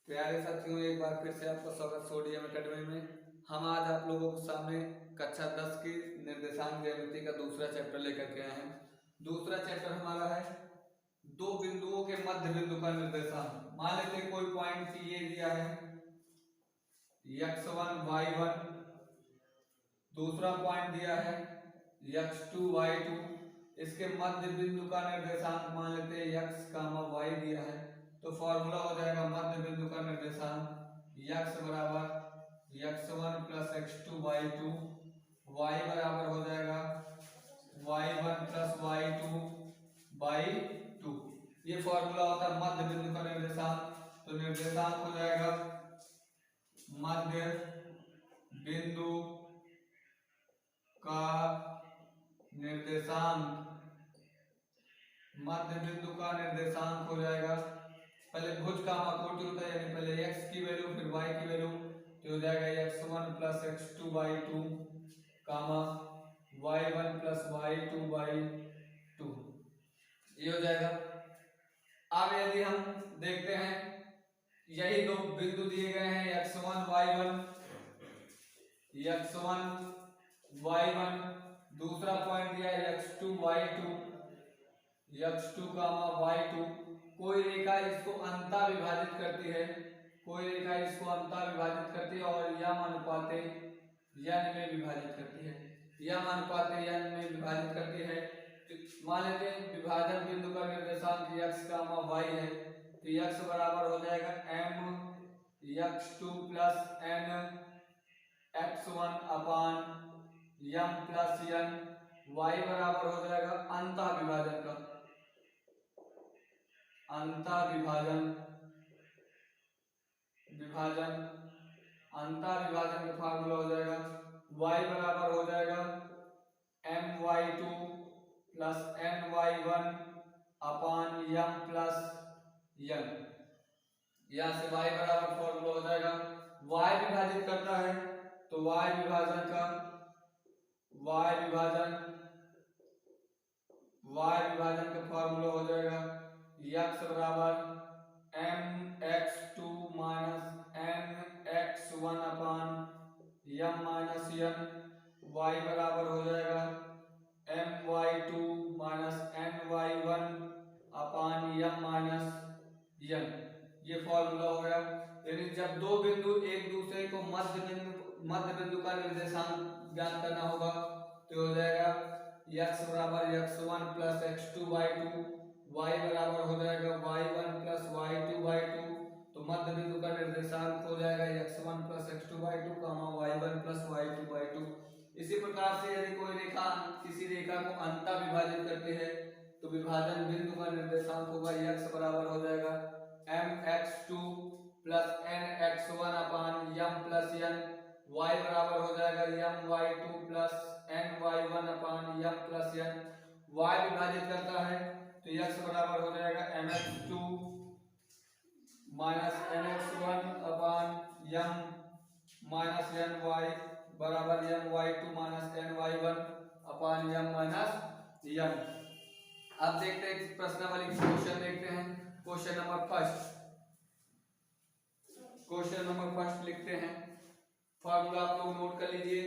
प्यारे साथियों, एक बार फिर से आपका स्वागत सोडियम एकेडमी में। हम आज आप लोगों के सामने कक्षा 10 की निर्देशांक ज्यामिति का दूसरा चैप्टर लेकर के आए हैं। दूसरा चैप्टर हमारा है दो बिंदुओं के मध्य बिंदु का निर्देशांक। मान लेते हैं कोई पॉइंट ये दिया है x1 y1, दूसरा पॉइंट दिया है x2 y2। इसके मध्य बिंदु का निर्देशांक मान लेते हैं x, y दिया है, तो फॉर्मूला हो जाएगा मध्य बिंदु का निर्देशांक x बराबर x1 plus x2 y2, y बराबर हो जाएगा y1 प्लस y2 y2। ये फॉर्मूला होता है मध्य बिंदु का निर्देशांक। तो निर्देशांक हो जाएगा मध्य बिंदु का निर्देशांक। मध्य बिंदु का निर्देशांक हो जाएगा, पहले भुज का कोटि होता है, यानी पहले x की वैल्यू फिर y की वैल्यू, तो हो जाएगा x1 प्लस x2 y2 कामा y1 प्लस y2 y2, ये हो जाएगा। अब यदि हम देखते हैं यही दो बिंदु दिए गए हैं x1 y1, दूसरा पॉइंट दिया है x2 y2, x2 कामा y2। कोई रेखा इसको अंतः विभाजित करती है, कोई रेखा इसको अंतः विभाजित करती है और यम अनुपात n में विभाजित करती है, यम अनुपात n में विभाजित करती है। तो मान लेते हैं विभाजन बिंदु का निर्देशांक x कामा y है, तो x बराबर हो जाएगा m x2 plus n x1 अपान m प्लस n, y बराबर हो जाएगा अंतः विभाजन का, अंतः विभाजन का फार्मूला हो जाएगा y बराबर हो जाएगा my2 प्लस ny1 अपान m प्लस n। यहाँ से y बराबर फॉर्मूला हो जाएगा, y विभाजित करता है तो y विभाजन का फॉर्मूला हो जाएगा x बराबर mx2 माइनस mx1 अपान m माइनस n, y बराबर हो जाएगा my2 माइनस ny1 अपान m माइनस n। ये फॉर्मूला हो गया। यानी जब दो बिंदु एक दूसरे को मध्य बिंदु का निर्देशांक ज्ञात करना होगा तो हो जाएगा x बराबर x1 plus x2 y2, y बराबर हो जाएगा y1 प्लस y2 y2। तो मध्य बिंदु का निर्देशांक हो जाएगा x1 प्लस x2 y2 कामा y1 प्लस y2 y2। इसी प्रकार से यदि कोई रेखा किसी रेखा को अंतः विभाजित करती है तो विभाजन बिंदु का निर्देशांक होगा x बराबर हो जाएगा mx2 प्लस nx1 अपान m प्लस n, y बराबर हो जाएगा my2 प्लस ny1 अपान m प्लस n। y विभाजित करता है तो x बराबर हो जाएगा mx2 माइनस nx1 अपान m माइनस n, y बराबर my2 माइनस ny1 अपान m माइनस n। अब देखते हैं प्रश्नावली क्वेश्चन देखते हैं। क्वेश्चन नंबर फर्स्ट लिखते हैं, फॉर्मूला आप लोग नोट कर लीजिए।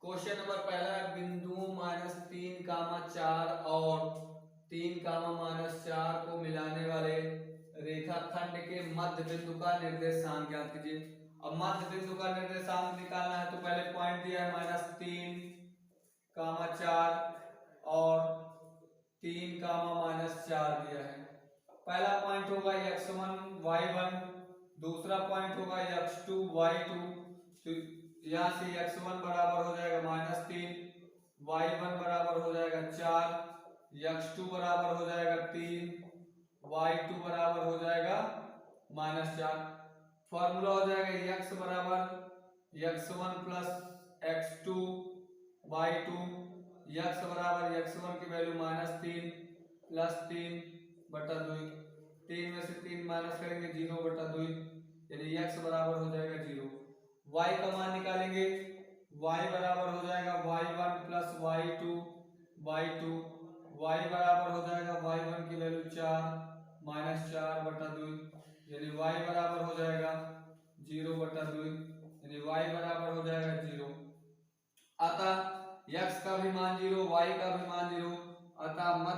क्वेश्चन नंबर पहला, बिंदुओं -3, 4 और 3, -4 को मिलाने वाले रेखाखंड के मध्य बिंदु का निर्देशांक ज्ञात कीजिए। अब मध्य बिंदु का निर्देशांक निकालना है तो पहले पॉइंट दिया है -3, 4 और 3, -4 दिया है। पहला पॉइंट होगा x1 y1, दूसरा पॉइंट होगा x2 y2। तो यहाँ से x1 बराबर हो जाएगा -3, y1 बराबर हो जाएगा 4, x2 बराबर हो जाएगा 3, y2 बराबर हो जाएगा -4। फॉर्मूला हो जाएगा x बराबर x1 plus x2 y2, x बराबर x1 की वैल्यू -3 प्लस 3 बटा 2, 3 में से 3 माइनस करेंगे 0 बटा 2, यानी x बराबर हो जाएगा 0। y का मान निकालेंगे, y बराबर हो जाएगा y1 plus y2 y2, y बराबर हो जाएगा y1 की वैल्यू 4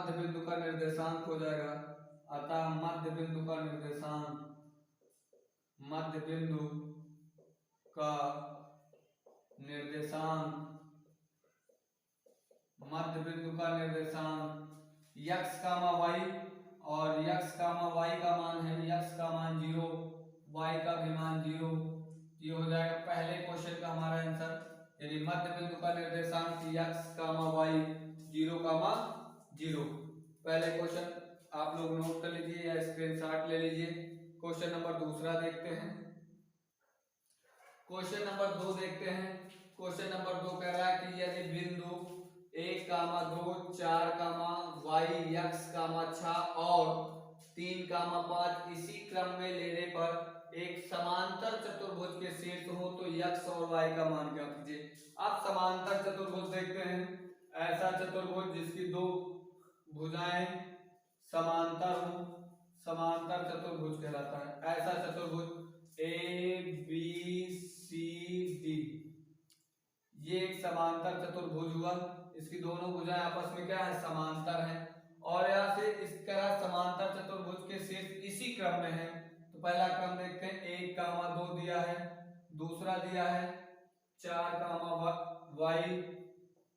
मध्य बिंदु का निर्देशांक हो जाएगा। अतः मध्य बिंदु का निर्देशांक, मध्य बिंदु का निर्देशांक, मध्य बिंदु का निर्देशांक x, y और x, y का मान है, x का मान 0, y का भी मान 0। ये हो जाएगा पहले क्वेश्चन का हमारा आंसर, यानी मध्य बिंदु का निर्देशांक x, y 0, 0। पहले क्वेश्चन आप लोग नोट कर लीजिए या स्क्रीनशॉट ले लीजिए। क्वेश्चन नंबर दूसरा देखते हैं। क्वेश्चन नंबर 2 देखते हैं। क्वेश्चन नंबर 2 कह रहा है कि यदि बिंदु 1, 2, 4, y, x, 6 और 3, 5 इसी क्रम में लेने पर एक समांतर चतुर्भुज के शीर्ष हो तो x और y का मान ज्ञात कीजिए। आप समांतर चतुर्भुज देखते हैं, ऐसा चतुर्भुज जिसकी दो भुजाएं समांतर हो, समांतर चतुर्भुज कहलाता है। ऐसा चतुर्भुज ABCD, ये एक समांतर चतुर्भुज हुआ, इसकी दोनों भुजाएं आपस में क्या है, समांतर हैं। और यहाँ से इस तरह समांतर चतुर्भुज के शीर्ष इसी क्रम में है। तो पहला क्रम देखते हैं, 1, 2 दिया है, दूसरा दिया है 4, y,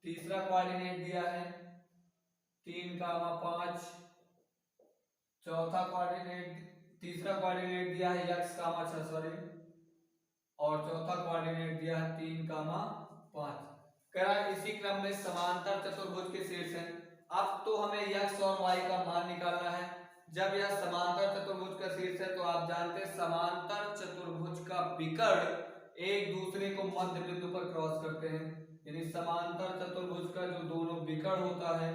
तीसरा कोऑर्डिनेट दिया है 3, 5, चौथा कोऑर्डिनेट, तीसरा कोऑर्डिनेट दिया है x, 6 सॉरी, और चौथा कोऑर्डिनेट दिया है 3, 5। कह रहा है इसी क्रम में समांतर चतुर्भुज के शीर्ष है। अब तो हमें x और y का मान निकालना है। जब यह समांतर चतुर्भुज का शीर्ष है तो आप जानते हैं समांतर चतुर्भुज का विकर्ण एक दूसरे को मध्य बिंदु पर क्रॉस करते हैं, यानी समांतर चतुर्भुज का जो दोनों विकर्ण होता है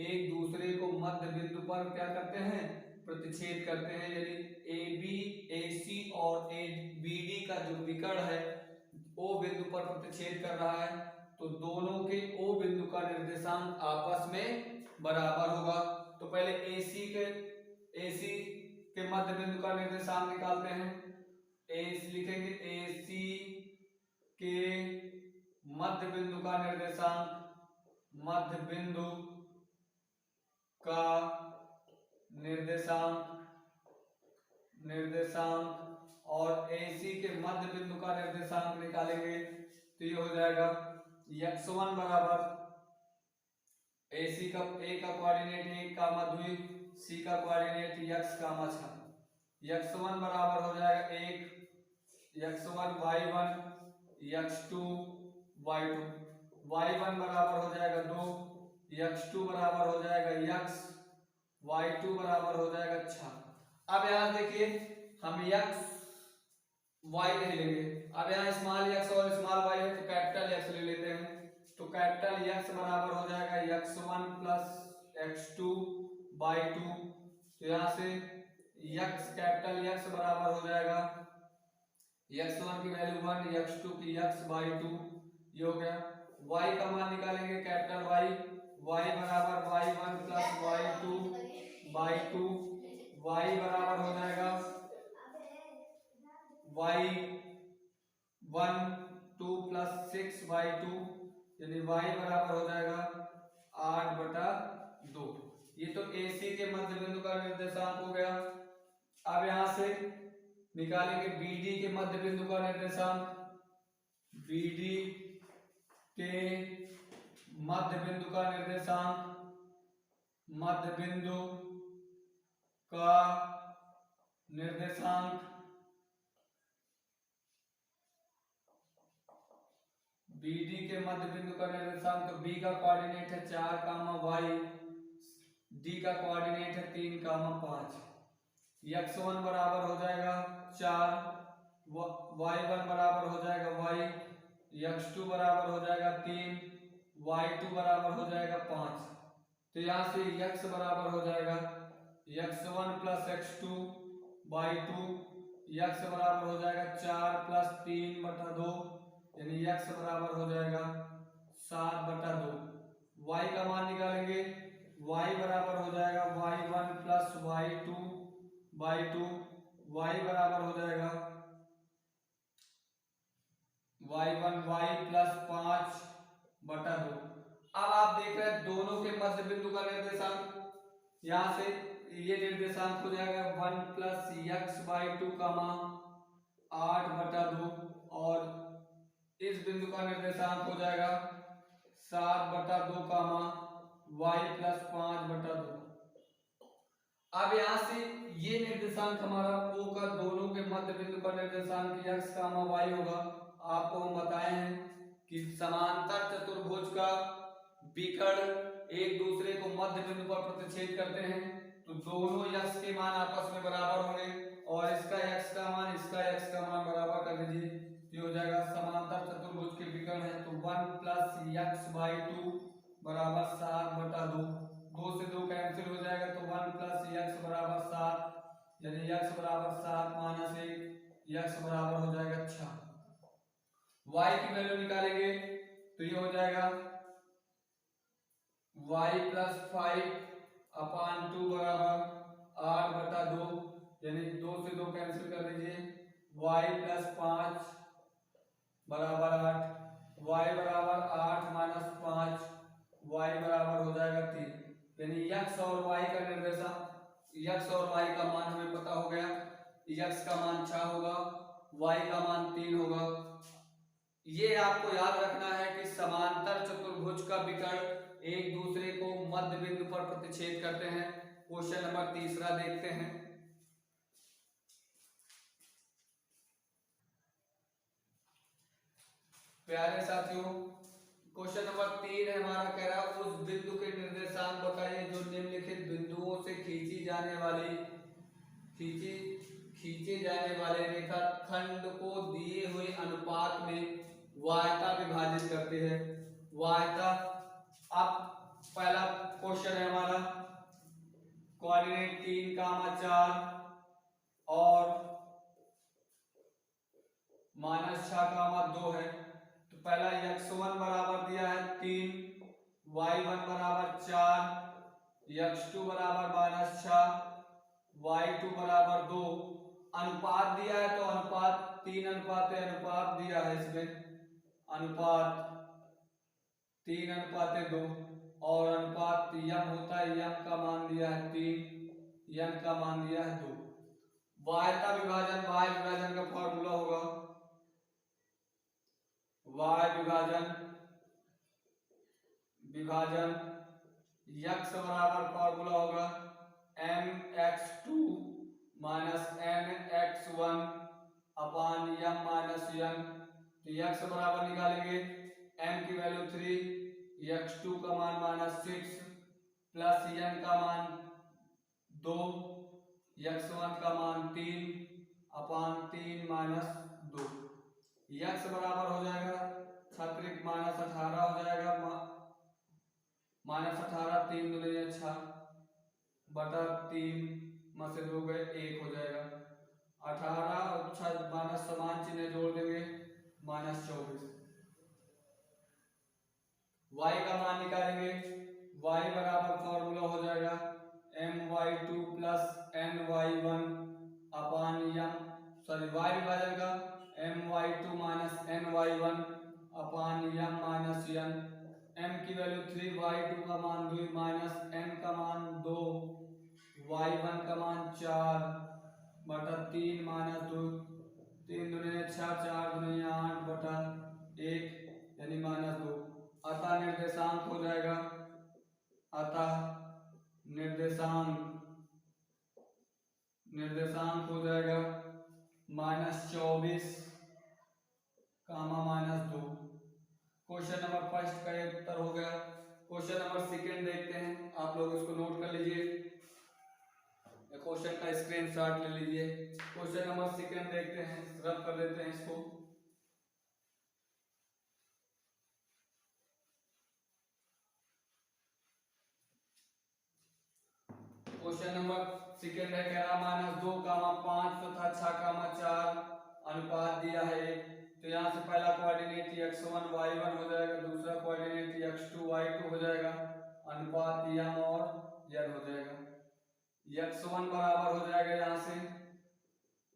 एक दूसरे को मध्य बिंदु पर क्या करते हैं, प्रतिच्छेद करते हैं। यानी AB, AC और BD का जो विकर्ण है O बिंदु पर प्रतिच्छेद कर रहा है, तो दोनों के O बिंदु का निर्देशांक आपस में बराबर होगा। तो पहले AC के मध्य बिंदु का निर्देशांक निकालते हैं। AC लिखेंगे, AC के मध्य बिंदु का निर्देशांक, मध्य बिंदु का निर्देशांक और AC के मध्य बिंदु का निर्देशांक निकालेंगे तो ये हो जाएगा x1 बराबर AC का A का कोऑर्डिनेट 1, 2, C का कोऑर्डिनेट x, 6। x1 बराबर हो जाएगा 1, x1 y1, x2 y2, y1 बराबर हो जाएगा 2, x2 बराबर हो जाएगा x, y2 बराबर हो जाएगा 6। अब यहाँ देखिए हम x y नहीं लेंगे, अब यहाँ स्मॉल x और स्मॉल y है तो कैपिटल X ले लेते हैं। तो कैपिटल X बराबर हो जाएगा x1 प्लस x2 बाई 2। तो यहाँ से x कैपिटल X बराबर हो जाएगा x1 की वैल्यू 1, x2 की x बाई 2, ये हो गया। y का मान निकालेंगे कैपिटल Y, y बराबर y1 plus y2 by 2, y बराबर हो जाएगा y1 2 प्लस 6/2, यानी y बराबर हो जाएगा 8/2। ये तो AC के मध्य बिंदु का निर्देशांक हो गया। अब यहां से निकालेंगे BD के मध्य बिंदु का निर्देशांक, BD के मध्य बिंदु का निर्देशांक, मध्य बिंदु का निर्देशांक, BD के मध्य बिंदु का निर्देशांक, तो B का कोऑर्डिनेट है 4, y, D का कोऑर्डिनेट है 3, 5। x1 बराबर हो जाएगा 4, y1 बराबर हो जाएगा y, x2 बराबर हो जाएगा 3, y2 बराबर हो जाएगा 5। तो यहाँ से x बराबर हो जाएगा x1 plus x2 by 2, x बराबर हो जाएगा 4 प्लस 3/2, यानी x बराबर हो जाएगा 7/2। y का मान निकालेंगे, y बराबर हो जाएगा y1 plus y2 by 2, y बराबर हो जाएगा y1 y प्लस 5/2। अब आप देख रहे हैं दोनों के मध्य बिंदु का निर्देशांक यहाँ से ये निर्देशांक हो जाएगा 1 प्लस एक्स बाई 2 कामा 8/2 और इस बिंदु का निर्देशांक हो जाएगा 7/2 कामा y प्लस 5/2। अब यहाँ से ये निर्देशांक हमारा O का दोनों के मध्य बिंदु का निर्देशांक x कामा y होगा। आपको हम बताए हैं कि समांतर चतुर्भुज का विकर्ण एक दूसरे को मध्य बिंदु पर प्रतिच्छेद करते हैं तो दोनों x के मान आपस में बराबर होंगे और इसका x का मान इसका x का मान बराबर कर दीजिए तो हो जाएगा समांतर चतुर्भुज के विकर्ण है तो 1 प्लस एक्स बाई 2 बराबर 7/2। 2 से 2 कैंसिल हो जाएगा तो 1 प्लस एक्स बराबर 7 यानी x बराबर 7 माइनस 1 x बराबर हो जाएगा 6। y की वैल्यू निकालेंगे तो ये हो जाएगा y प्लस 5/2 बराबर 8/2 यानी 2 से 2 कैंसिल कर दीजिए y प्लस 5 बराबर 8 y बराबर 8 माइनस 5 y बराबर हो जाएगा 3 यानी x और y का निर्देशांक x और y का मान हमें पता हो गया। x का मान 6 होगा y का मान 3 होगा। ये आपको याद रखना है कि समांतर चतुर्भुज का विकर्ण एक दूसरे को मध्य बिंदु पर प्रतिच्छेद करते हैं। क्वेश्चन नंबर 3 देखते हैं। प्यारे साथियों क्वेश्चन नंबर 3 है हमारा कह रहा है उस बिंदु के निर्देशांक बताइए जो निम्नलिखित बिंदुओं से खींचे जाने वाले रेखाखंड को दिए हुए अनुपात में वायता विभाजित करते हैं। वायता अब पहला क्वेश्चन है हमारा कोऑर्डिनेट 3,4 और -6,2 है तो पहला x1 बराबर दिया है 3, y1 बराबर 4, x2 बराबर -6, y2 बराबर 2। अनुपात दिया है तो अनुपात 3:अनुपात दिया है इसमें अनुपात 3:2 और अनुपात यम होता है यम का मान दिया है 3, यम का मान दिया है 2। वायता विभाजन y विभाजन का फॉर्मूला होगा y विभाजन x बराबर फॉर्मूला होगा mx2 माइनस nx1 अपान m माइनस n। तो x बराबर निकालेंगे m की वैल्यू 3, x2 का मान -6 प्लस n का मान 2, x1 का मान 3 अपान 3 माइनस 2। x बराबर हो जाएगा छात्रिक -18 हो जाएगा -18 3 दूनी 6 बटा 3 में से 2 गए 1 हो जाएगा 18 और 6 माइनस समान चिन्ह जोड़ देंगे -24। y का मान निकालेंगे y बराबर फॉर्मूला हो जाएगा my2 प्लस ny1 अपान y विभाजन का my2 माइनस ny1 अपान m माइनस n। m की वैल्यू 3, y2 का मान 2 माइनस n का मान 2, y1 का मान 4 बटा 3 माइनस 2, 3 दूनी 6, 4 दूनी 8 बटा 1 यानी -2। अतः निर्देशांक हो जाएगा निर्देशांक हो जाएगा -24 -2। क्वेश्चन नंबर फर्स्ट का ये उत्तर हो गया। क्वेश्चन नंबर सेकंड देखते हैं। आप लोग इसको नोट कर लीजिए, क्वेश्चन का स्क्रीनशॉट ले लीजिए। क्वेश्चन नंबर सेकंड देखते हैं, रब कर देते हैं इसको। क्वेश्चन नंबर सेकंड है कह रहा -2, 5 तथा 6, 4 अनुपात दिया है 1। तो यहाँ से पहला कोऑर्डिनेट x1 y1 हो जाएगा, दूसरा कोऑर्डिनेट x2 y2 हो जाएगा, अनुपात m और n हो जाएगा। x1 बराबर हो जाएगा यहाँ से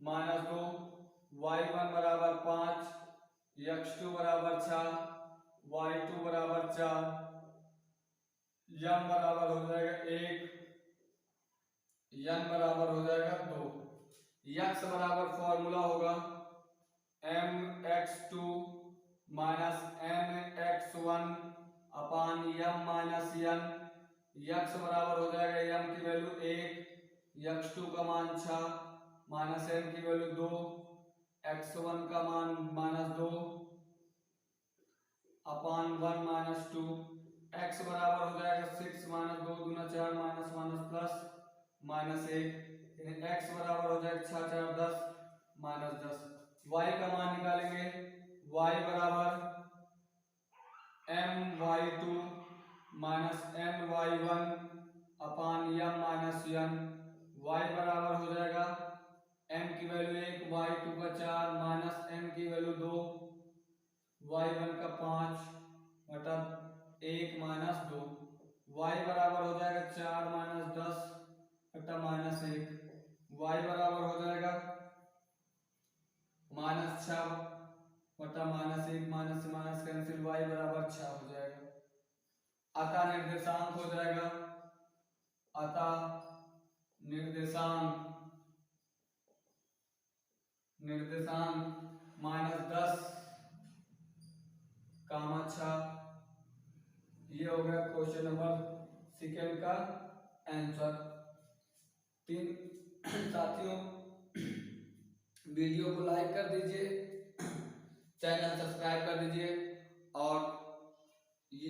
-2, y1 बराबर 5, x2 बराबर 6, y2 बराबर 4, m बराबर हो जाएगा 1 n बराबर हो जाएगा 2। x बराबर फॉर्मूला होगा mx2 माइनस mx1 अपान m माइनस n। x बराबर हो जाएगा m की वैल्यू 1, x2 का मान 6 माइनस m की वैल्यू 2, x1 का मान -2 अपान 1 माइनस 2। x बराबर हो जाएगा 6 माइनस 2 दूना 4 minus minus plus minus 1, x बराबर हो जाएगा 6 4 10 माइनस 10। y का मान निकालेंगे, y बराबर my2 माइनस my1 अपान m माइनस n। y बराबर हो जाएगा m की वैल्यू 1, y2 का 4 माइनस m की वैल्यू 2, y1 का 5 बटा 1 माइनस 2। y बराबर हो जाएगा 4 माइनस 10 बटा माइनस 1। y बराबर हो जाएगा माइनस 6 बटा माइनस 1, माइनस से माइनस कैंसिल, y बराबर 6 हो जाएगा। अतः निर्देशांक हो जाएगा, अतः निर्देशांक -10, 6। ये हो गया क्वेश्चन नंबर सेकंड का आंसर। तीन साथियों, वीडियो को लाइक कर दीजिए, चैनल सब्सक्राइब कर दीजिए और ये